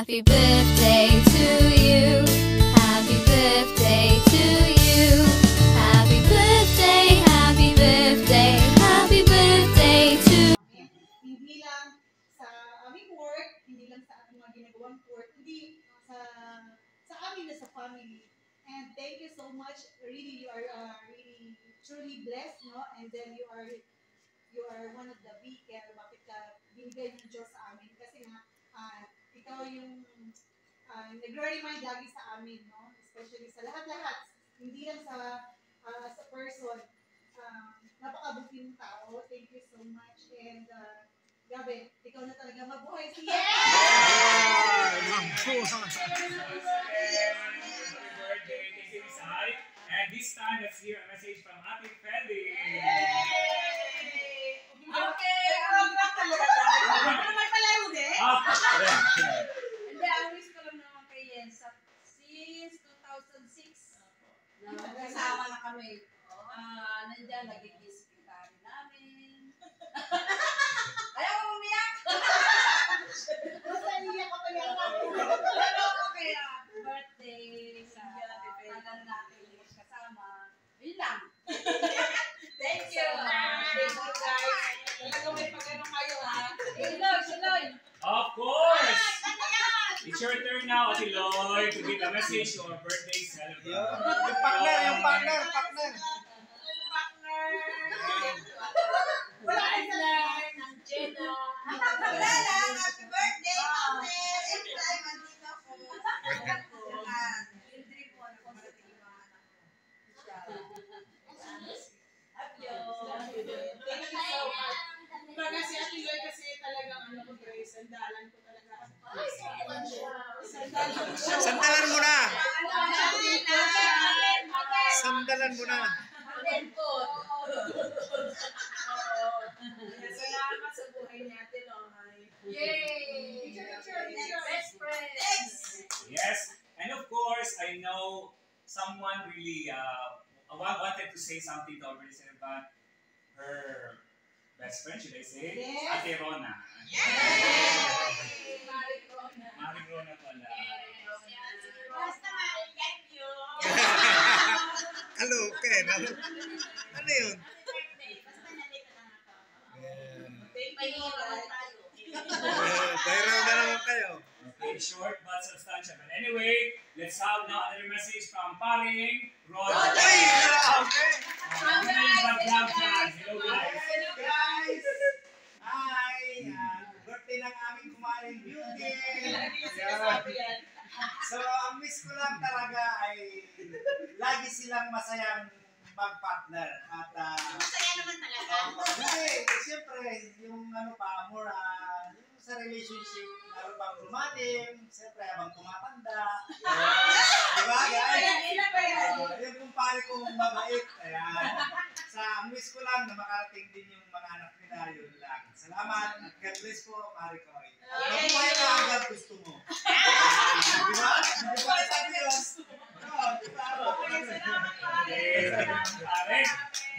Happy birthday to you. Happy birthday to you. Happy birthday, happy birthday, happy birthday to Hindi lang sa aming work, hindi lang sa ating mga ginagawang work, hindi sa amin na sa family. And thank you so much. Really, you are really truly blessed, no? And then you are one of the beacon. Bakit ka binigay ng Diyos sa amin? Kasi nga, ikaw yung nag-remind lagi sa amin, no? Especially sa lahat-lahat. Hindi lang sa person. Napakabuting tao. Thank you so much. And Gabi, ikaw na talaga mabuhay siya. And this time, let's hear a message from Ate Feli. Okay, program talaga tayo. Ano may palaro din? Hindi, ang wish ko lang naman kay Yensa. Since 2006, kasama na kami. Nandiyan, naging secretary namin. Ayaw ko umiyak! Basta niya ka pa yan. Pero kaya, birthday sa tagal natin kasama. Yun lang. Thank you. Thank you guys. Talaga may pag-ano kayo ha. Siloy. Of course! It's your turn now, Ate Lloyd, to give a message to our birthday celebrant. Yung partner. Wala lang. Ang Jenna. Wala lang. Happy birthday, partner. Every time, andito ako. Yung dream ko, ano ko sa tingin mga anak ko. Thank you so much. Baga si Ate Lloyd kasi talagang ano ko Grace, sandalan ko talaga. Sandalan mo na. Sandalan mo na. Salamat sa buhay natin, Yay! Best friend. Yes, and of course, I know someone really wanted to say something to our birthday celebrant. Her best friend, should I say? Yes. Ate Rona. Maring Rona pala. Basta thank you. Hello, Ken. Ano yun? Basta nandito lang ako. Thank you. Bayraw na naman kayo. Okay, short but substantial. But anyway, let's have now another message from Paring Roger. Hello guys. Guys! Hi! Birthday ng aming kumaring beauty. So, ang miss ko lang talaga ay lagi silang masayang mag-partner. At, Masaya naman talaga. hindi, siyempre, yung ano pa, more, yung sa relationship, lalo pang lumating, siyempre, habang tumatanda. Diba, guys? Yung kumpare kong mabait. Ayan. Ang miss ko lang na makarating din yung mga anak nila, yun lang. Salamat at God bless po, Mari Koy. Mabuhay ka hanggang gusto mo. Diba? Hindi ko pala sabi yun.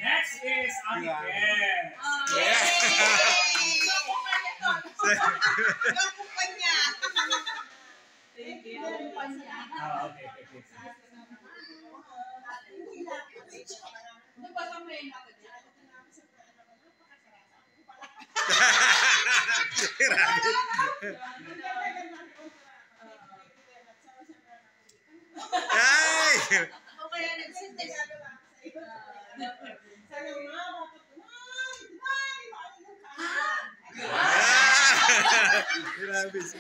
Next is Ate Ken. Kumpanya. Thank you. Okay. Ano ba sa main ako dyan? Ay! O kaya nagsintes. Grabe siya.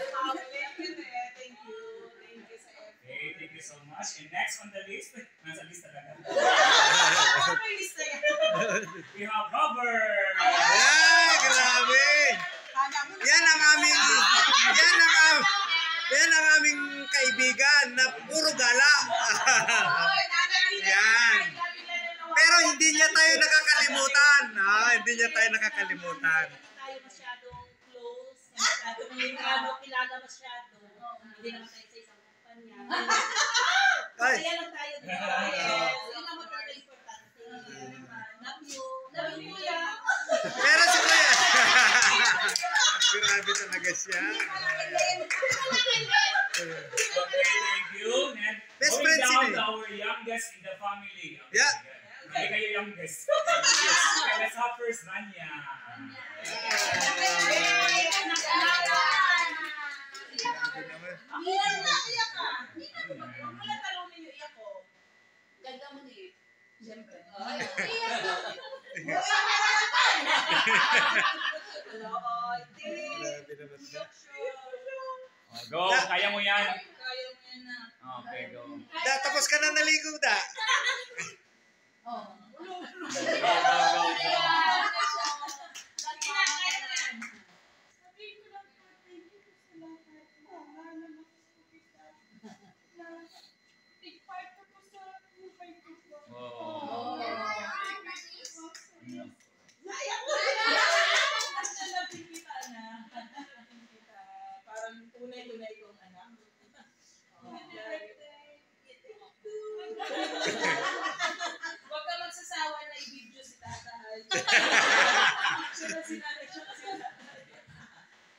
Okay, thank you so much. And next on the list, nasa list talaga. We have Robert. Ay, grabe! Yan ang aming kaibigan na puro gala. Yan. Pero hindi niya tayo nakakalimutan. Hindi niya tayo nakakalimutan. Tayo masyadong close, masyadong kilala masyado. Hindi naman tayo sa isang kumpanya. Ay. Kaya lang tayo dito. Yes. Yun naman talaga importante. Love you. Love you, Kuya. Pero si Kuya. Grabe talaga siya. Hindi pala youngest in the family. Okay, Yeah. Okay, kayo youngest. Okay, let's have first Rania. Grabe naman. Iyan na, iyak ka. Huwag mo lang talunin yung iyak ko. Ganda mo niyo. Siyempre. Grabe naman siya. Go, kaya mo yan. Kaya mo yan na. Okay, go. Da, tapos ka na naligo, da. Oh. Go, go, go. Sabihin ko lang po, thank you po sa lahat. Mahal na kita. Big part ko po sa buhay ko po. Oh. Naiyak ko. Nalapit kita na. Parang tunay-tunay kong anak. Huwag ka magsasawa na i-video si Tata Hal. Siya na sinanay, siya na sinanay.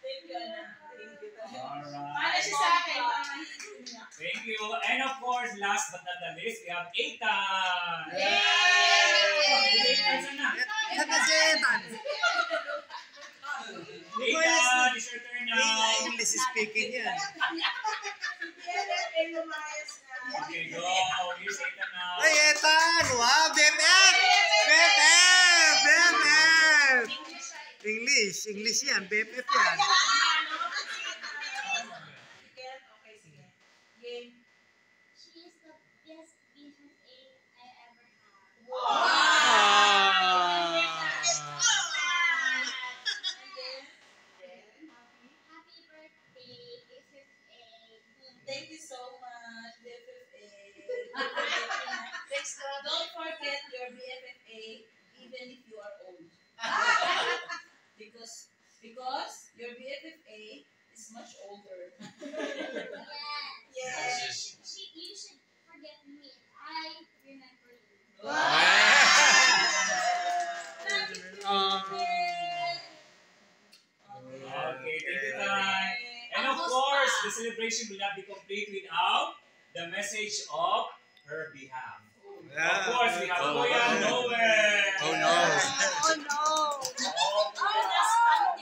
Thank you, anak. Thank you. Alright. Paano siya sa akin? Thank you. And of course, last but not the least, we have Ethan. Yay! Ethan, sana. Yan na si Ethan. Ethan, it's your turn now. English speaking yan. Okay, go. Here's Ethan now. Ay, Ethan! Wow, BFF! BFF! BFF! English. English yan. BFF yan. Okay, sige. Game. She is the best BFA I ever had. Ah. Happy birthday, BFA. Thank you so much, BFFA. Don't forget your BFFA even if you are old. Because your BFFA is much older. Yes. You should forget me. I remember you. Okay, thank you, Ethan. And of course, the celebration will not be complete without the message of her behalf. Of course, we have Kuya Noel. Oh no.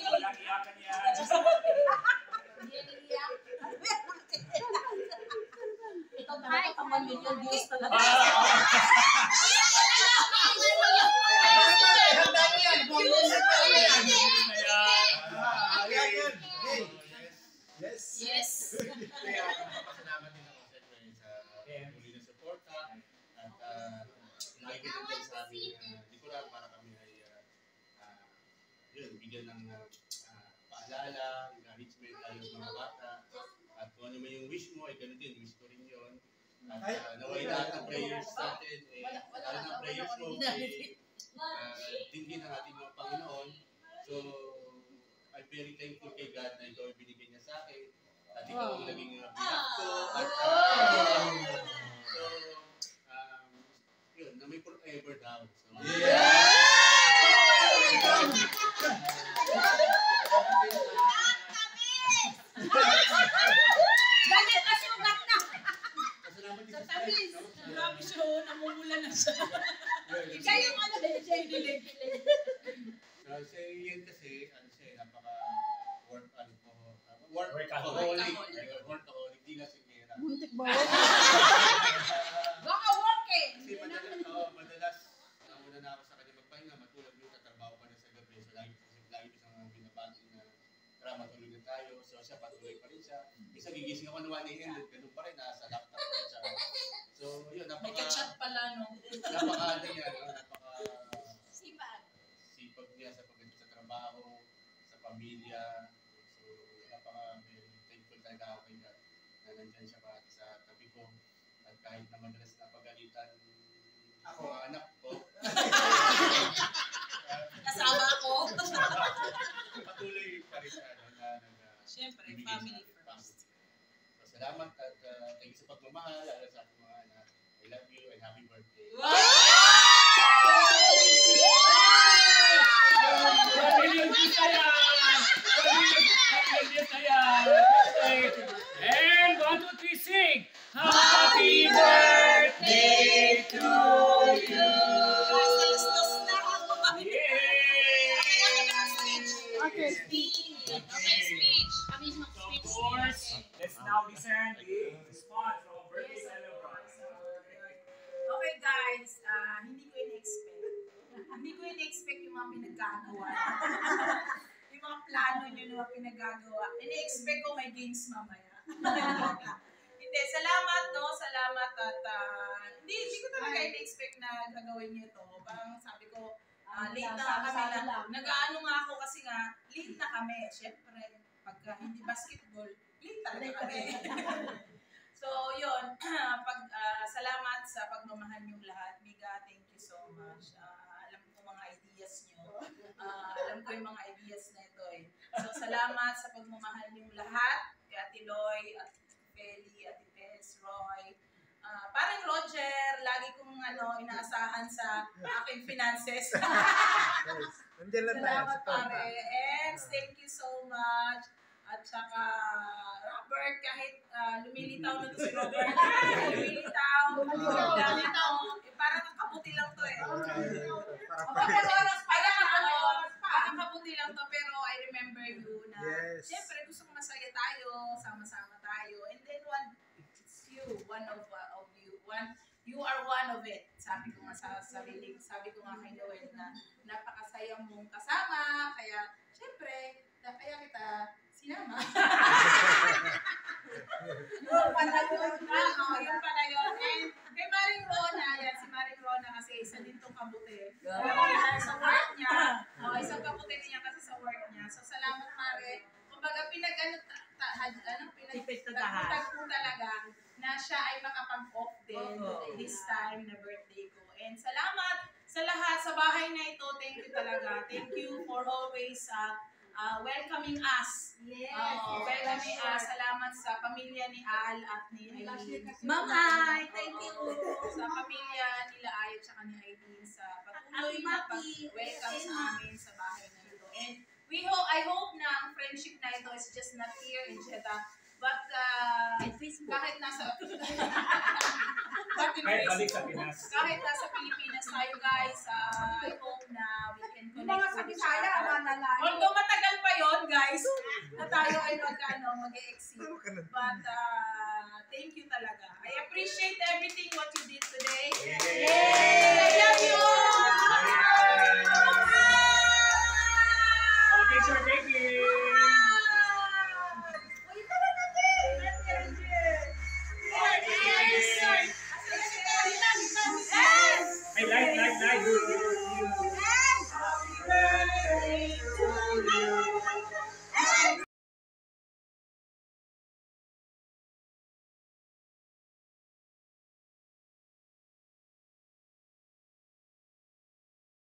Walang iyakan yan. Ito talaga ang 1 million views talaga. Yes. Kaya papasalamat din ako siyempre sa muli na suporta at nakikita din sa aming likuran para kami ay yun, bigyan ng paalala, encouragement tayo sa mga bata at kung ano man yung wish mo ay ganun din, wish ko rin yun at naway lahat ng prayers natin lahat ng prayers mo dinggin ang ating mga Panginoon. So I'm very thankful kay God na ikaw ay binigay niya sa akin at ikaw ang naging biyak ko at so yun, na may forever daw. So, Ganyan kasi ugat na. pasalamat din Sa sa tamis. Grabe siya, namumula na siya. Well, Siya yung ano, siya yung dilig-dilig. Kasi yan kasi, ano siya, Workaholic. workaholic, di na sigera. Baka working. Kasi madalas, nauna na ako sa kanya magpahinga, matulog yung tatrabaho pa na sa gabi. So lagi ko siyang binabati na tara matulog na tayo. So siya patuloy pa rin siya. Isa gigising ako ng 1 AM, ganun pa rin, nasa laptop pa rin siya. So yun, May ka-chat pala, no? napaka niya, Sipag. sipag niya sa pagdating sa trabaho, sa pamilya. So, thankful talaga ako kay God na nandyan siya parati sa tabi ko. At kahit na madalas na pagalitan ako mga anak ko, Kasama ako. patuloy pa rin siya na Siyempre, nagbibigay family sa atin. first. So, salamat at thank you sa pagmamahal, lalo sa ating mga anak. I love you and happy birthday. And 1, 2, 3, sing! Happy birthday now discern the response from a birthday celebrant. Okay guys, hindi ko in-expect. Hindi ko in-expect yung mga pinagkagawa. Yung mga plano nyo na mga pinagkagawa. Ini-expect ko may games mamaya. Hindi, salamat no, salamat at hindi ko talaga in-expect na gagawin nyo to. Parang sabi ko, late na kami na. Nag-ano nga ako kasi nga, late na kami. Siyempre, pagka hindi basketball, late talaga kami. So, yun. Salamat sa pagmamahal niyong lahat. Miga, thank you so much. Alam ko mga ideas niyo. Alam ko yung mga ideas na ito eh. So, salamat sa pagmamahal niyong lahat. Kay Ate Loy, Ate Feli, Ate Tess, Roy. Parang Roger, lagi kong inaasahan sa aking finances. Nandiyan lang tayo. Salamat pare. And thank you so much. At saka, Robert, kahit lumilitaw na to si Robert. Lumilitaw. Parang kaputi lang to eh. Parang kaputi lang to, pero I remember you na, siyempre gusto ko masaya tayo, sama-sama tayo. And then it's you, one of you. You are one of it. Sabi ko nga sa sarili, sabi ko nga kay Noel na napakasaya mong kasama, kaya siyempre, kaya kita sinama. Yung pala yun. Yung pala yun. And kay Maring Rona, yan, si Maring Rona kasi isa din itong kabuti. Sa work niya. Isang kabuti niya kasi sa work niya. So, salamat Mare. Kumbaga, pinagtagpo talaga na siya ay makapag-off din this time na birthday ko. And salamat sa lahat sa bahay na ito. Thank you talaga. Thank you for always welcoming us. Welcoming us. Salamat sa pamilya ni Al at ni Aileen. Ma'am Ay, thank you. Sa pamilya nila Ay at saka ni Aileen sa patuloy na pag-welcome sa amin sa bahay na ito. And I hope na ang friendship na ito is just not here in Jeddah. But kahit nasa Balik sa Pinas. kahit nasa Pilipinas tayo guys, I hope na we can connect. Mga sa Bisaya, Although matagal pa yon guys, na tayo ay mag-exit. But